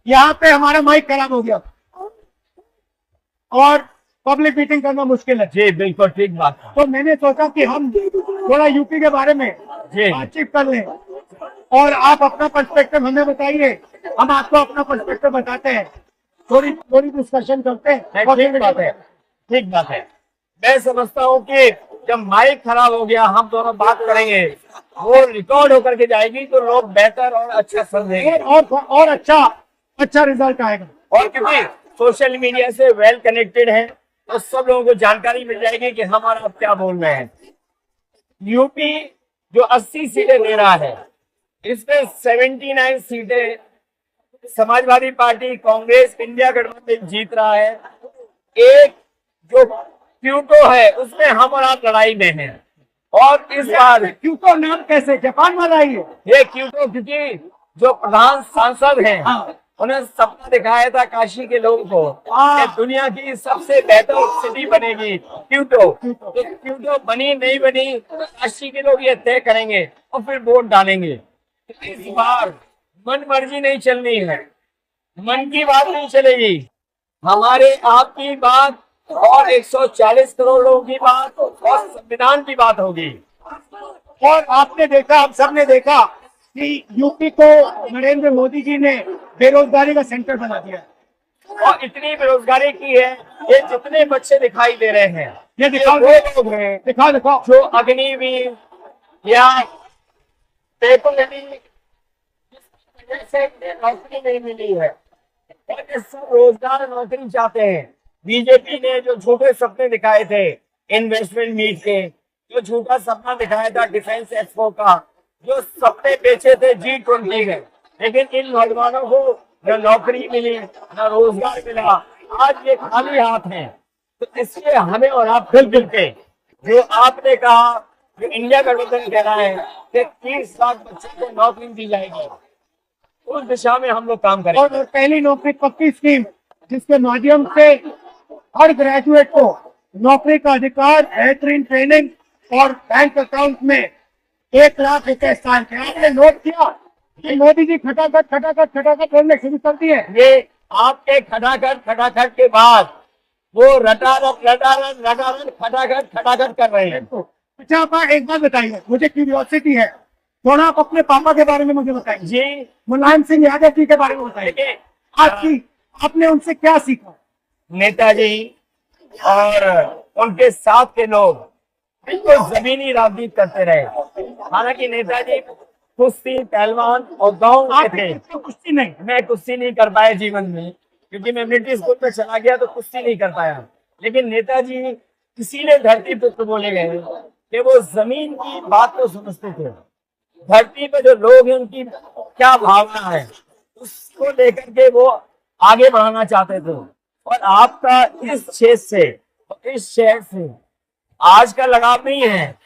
यहाँ पे हमारा माइक खराब हो गया और पब्लिक मीटिंग करना मुश्किल है। जी बिल्कुल ठीक बात। तो मैंने सोचा कि हम थोड़ा यूपी के बारे में बातचीत कर लें और आप अपना पर्सपेक्टिव हमें बताइए, हम आपको अपना पर्सपेक्टिव बताते हैं, थोड़ी थोड़ी डिस्कशन करते हैं। ठीक बात है, ठीक बात है। मैं समझता हूँ कि जब माइक खराब हो गया हम दोनों बात करेंगे, वो रिकॉर्ड होकर के जाएगी तो लोग बेहतर और अच्छा समझेंगे और अच्छा रिजल्ट आएगा। और क्योंकि सोशल मीडिया से वेल कनेक्टेड है तो सब लोगों को जानकारी मिल जाएगी कि हमारा आप क्या बोल रहे हैं। यूपी जो 80 सीटें ले रहा है, इसमें 79 सीटें समाजवादी पार्टी, कांग्रेस, इंडिया गठबंधन जीत रहा है। एक जो क्यूटो है उसमें हम और आप लड़ाई में हैं। और इस बार क्यूटो नाम कैसे जापान वाला ही है ये क्यूटो, क्योंकि जो प्रधान सांसद हैं उन्हें सपना दिखाया था काशी के लोगों को कि दुनिया की सबसे बेहतर सिटी बनेगी क्यूटो। तो क्यूटो बनी नहीं बनी काशी के लोग ये तय करेंगे और फिर वोट डालेंगे। इस बार मन मर्जी नहीं चलनी है, मन की बात नहीं चलेगी, हमारे आपकी बात और 140 करोड़ लोगों की बात और संविधान की बात होगी। और आपने देखा, हम सब ने देखा कि यूपी को नरेंद्र मोदी जी ने बेरोजगारी का सेंटर बना दिया और इतनी बेरोजगारी की है। ये जितने बच्चे दिखाई दे रहे हैं, ये दिखाओ लोग हैं, दिखाओ जो अग्निवीर या पेपर से नौकरी नहीं मिली है, सब रोजगार नौकरी चाहते हैं। बीजेपी ने जो झूठे सपने दिखाए थे इन्वेस्टमेंट मीट के, जो झूठा सपना दिखाया था डिफेंस एक्सपो का, जो सपने बेचे थे G20 के, लेकिन इन नौजवानों को न नौकरी मिली न रोजगार मिला, आज ये खाली हाथ हैं। तो इसलिए हमें और आप मिल के, जो आपने कहा, जो इंडिया गठबंधन कह रहा है कि 30 लाख बच्चों को नौकरी दी जाएगी, उस दिशा में हम लोग काम करेंगे। और पहली नौकरी पक्की स्कीम जिसके माध्यम से हर ग्रेजुएट को नौकरी का अधिकार, बेहतरीन ट्रेनिंग और बैंक अकाउंट में 1 लाख रुपए साल के। आपने नोट किया कि मोदी जी खटाखट बोलने शुरू कर दिए। ये आपके खटाखट के बाद वो रटारट खटाखट कर रहे हैं। अच्छा आप एक बात बताइए, मुझे क्यूरियोसिटी है, थोड़ा आप अपने पापा के बारे में मुझे बताइए जी। मुलायम सिंह यादव जी के बारे में बताइए, आपने उनसे क्या सीखा? नेताजी और उनके साथ के लोग बिल्कुल जमीनी राजनीति करते रहे। हालांकि नेताजी कुश्ती, पहलवान और गांव के थे। कुश्ती नहीं, मैं कुश्ती नहीं कर पाया जीवन में, क्योंकि मैं मिलिट्री स्कूल में चला गया तो कुश्ती नहीं कर पाया। लेकिन नेताजी इसीलिए धरती पुत्र बोले गए कि वो जमीन की बात को समझते थे। धरती पे जो लोग हैं उनकी क्या भावना है उसको लेकर के वो आगे बढ़ाना चाहते थे। और आपका इस क्षेत्र से, इस शहर से आज का लगाव नहीं है,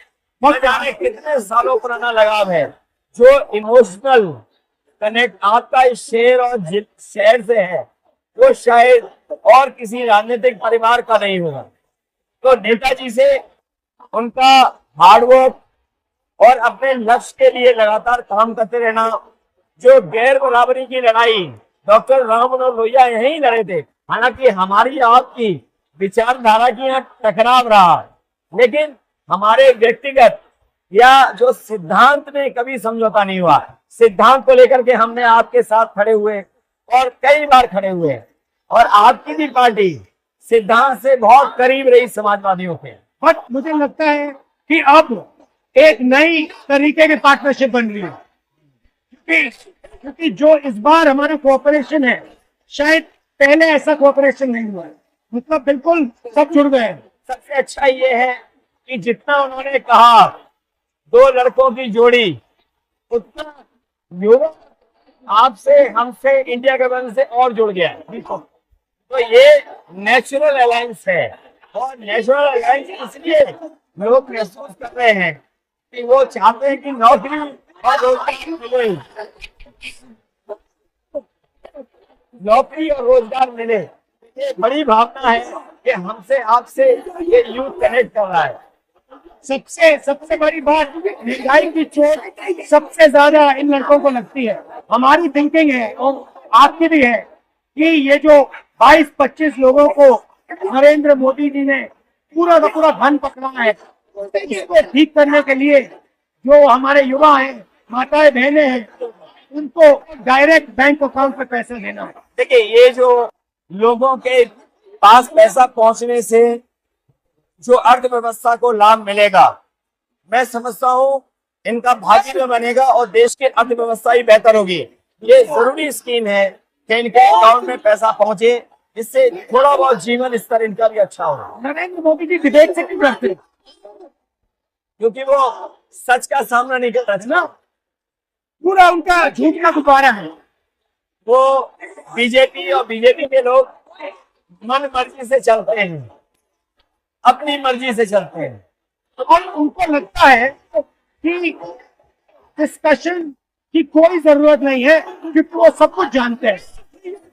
मत जाने कितने सालों पुराना लगाव है। जो इमोशनल कनेक्ट आपका इस शहर और शहर से है वो शायद और किसी राजनीतिक परिवार का नहीं होगा। तो नेताजी से उनका हार्डवर्क और अपने लक्ष्य के लिए लगातार काम करते रहना, जो गैर बराबरी की लड़ाई डॉक्टर राम मनोहर लोहिया यहीं लड़े थे। हालांकि हमारी आपकी विचारधारा की यहाँ टकराव रहा, लेकिन हमारे व्यक्तिगत या जो सिद्धांत में कभी समझौता नहीं हुआ। सिद्धांत को लेकर के हमने आपके साथ खड़े हुए और कई बार खड़े हुए, और आपकी भी पार्टी सिद्धांत से बहुत करीब रही समाजवादियों के। बट मुझे लगता है कि अब एक नई तरीके की पार्टनरशिप बन रही है, क्योंकि जो इस बार हमारा कोऑपरेशन है शायद पहले ऐसा कोऑपरेशन नहीं हुआ है। मतलब बिल्कुल सब जुड़ गए हैं। सबसे अच्छा ये है कि जितना उन्होंने कहा 2 लड़कों की जोड़ी, उतना युवा आपसे, हमसे, इंडिया गठबंधन से और जुड़ गया है। तो ये नेचुरल अलायंस है, और नेचुरल अलायंस इसलिए लोग महसूस कर रहे हैं कि वो चाहते हैं कि नौकरी और रोजगार मिले, नौकरी और रोजगार मिले। ये बड़ी भावना है कि हमसे, आपसे ये यूथ कनेक्ट कर रहा है। सबसे बड़ी बात, महंगाई की चोट सबसे ज्यादा इन लड़कों को लगती है। हमारी थिंकिंग है और आपकी भी है कि ये जो 22-25 लोगों को नरेंद्र मोदी जी ने पूरा का पूरा धन पकड़ा है, इसको ठीक करने के लिए जो हमारे युवा हैं, माताएं बहनें हैं, उनको डायरेक्ट बैंक अकाउंट पे पैसे देना है। देखिए, ये जो लोगों के पास पैसा पहुंचने से जो अर्थव्यवस्था को लाभ मिलेगा, मैं समझता हूं इनका भाग्य भी बनेगा और देश की अर्थव्यवस्था ही बेहतर होगी। ये जरूरी स्कीम है कि इनके अकाउंट में पैसा पहुंचे, जिससे थोड़ा बहुत जीवन स्तर इनका भी अच्छा हो। नरेंद्र मोदी जी डिबेट से क्यों डरते? क्योंकि वो सच का सामना नहीं कर रहे ना, पूरा उनका झूठ का गुब्बारा है। वो बीजेपी और बीजेपी के लोग मन मर्जी से चलते हैं, अपनी मर्जी से चलते हैं और उनको लगता है कि डिस्कशन की कोई जरूरत नहीं है क्योंकि वो सब कुछ जानते हैं।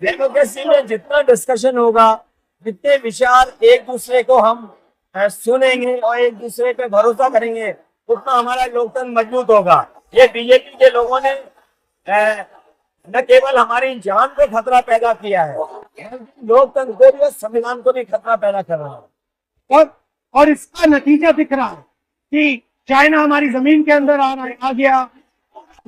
डेमोक्रेसी में जितना डिस्कशन होगा, जितने विचार एक दूसरे को हम सुनेंगे और एक दूसरे पे भरोसा करेंगे, उतना हमारा लोकतंत्र मजबूत होगा। ये बीजेपी के लोगों ने न केवल हमारी जान को खतरा पैदा किया है, लोकतंत्र को भी, संविधान को भी खतरा पैदा कर रहा है। और इसका नतीजा दिख रहा है कि चाइना हमारी जमीन के अंदर आ गया,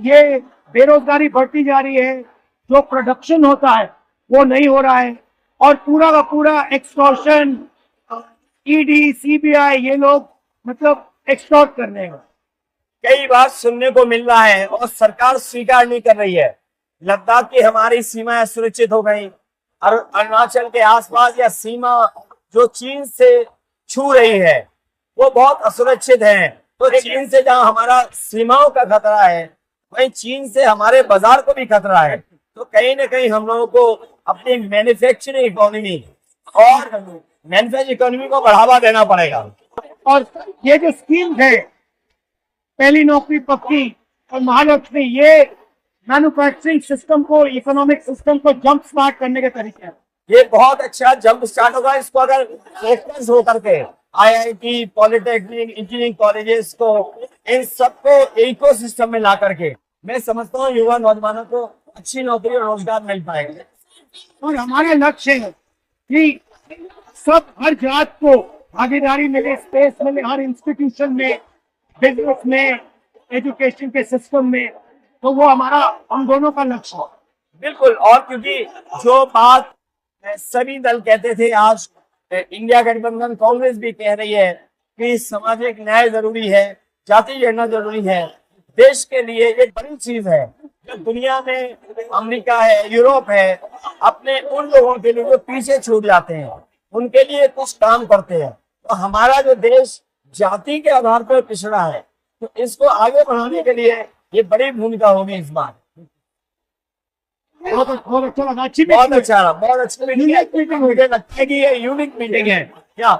ये बेरोजगारी बढ़ती जा रही है, जो प्रोडक्शन होता है वो नहीं हो रहा है और पूरा का पूरा एक्सटॉर्शन, ईडी, सीबीआई, ये लोग मतलब एक्सटॉर्ट करने हैं। कई बार सुनने को मिल रहा है और सरकार स्वीकार नहीं कर रही है, लद्दाख की हमारी सीमाएं सुरक्षित हो गई और अरुणाचल के आसपास या सीमा जो चीन से छू रही है वो बहुत असुरक्षित है। तो चीन से जहां हमारा सीमाओं का खतरा है, वहीं चीन से हमारे बाजार को भी खतरा है। तो कहीं ना कहीं हम लोगों को अपनी मैन्युफैक्चरिंग इकोनॉमी और मैन्युफैक्चरिंग इकोनॉमी को बढ़ावा देना पड़ेगा। और ये जो स्कीम है, पहली नौकरी पक्की और महालक्ष्मी, ये मैन्युफैक्चरिंग सिस्टम को, इकोनॉमिक सिस्टम को जंप स्टार्ट करने के तरीके हैं। ये बहुत अच्छा जंप स्टार्ट होगा। इसको अगर फोकस हो करके आईआईटी, पॉलिटेक्निक, इंजीनियरिंग कॉलेजेस को, इन सबको इकोसिस्टम में ला करके, मैं समझता हूँ युवा नौजवानों को अच्छी नौकरी और रोजगार मिल पाएगा। और हमारा लक्ष्य है कि सब, हर जात को भागीदारी मिले, स्पेस मिले, हर इंस्टीट्यूशन में, बिजनेस में, एजुकेशन के सिस्टम में। तो वो हमारा, हम दोनों का लक्ष्य है। बिल्कुल। और क्योंकि जो बात सभी दल कहते थे, आज इंडिया गठबंधन कांग्रेस भी कह रही है कि सामाजिक न्याय जरूरी है, जाति गणना जरूरी है। देश के लिए एक बड़ी चीज है। जो दुनिया में अमेरिका है, यूरोप है, अपने उन लोगों के लिए जो पीछे छूट जाते हैं, उनके लिए कुछ काम करते हैं। तो हमारा जो देश जाति के आधार पर पिछड़ा है, तो इसको आगे बढ़ाने के लिए ये बड़ी भूमिका होगी इस बार। बहुत अच्छा लगा, अच्छी बहुत अच्छा रहा, बहुत अच्छी मीटिंग है। मुझे लगता है कि ये यूनिक मीटिंग है क्या?